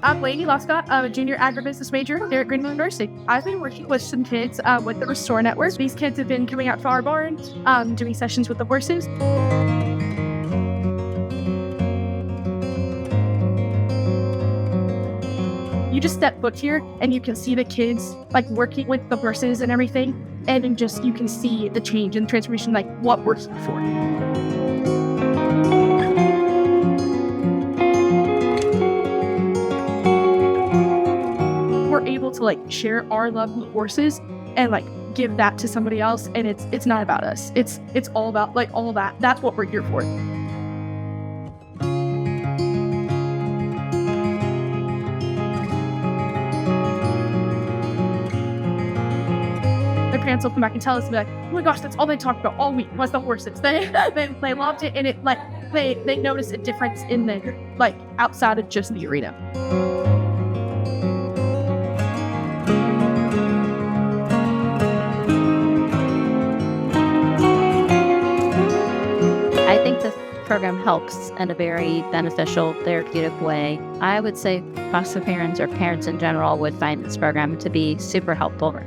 I'm Lainey Loscott. I'm a junior agribusiness major here at Greenville University. I've been working with some kids with the Restore Network. These kids have been coming out to our barn, doing sessions with the horses. You just step foot here and you can see the kids like working with the horses and everything. And then just you can see the change and transformation, like what works before. We're able to like share our love with horses and like give that to somebody else, and it's not about us. It's all about like all that. That's what we're here for. Their parents will come back and tell us, like, oh my gosh, that's all they talked about all week was the horses. They loved it, and it like they noticed a difference in the like outside of just the arena. I think this program helps in a very beneficial, therapeutic way. I would say foster parents or parents in general would find this program to be super helpful.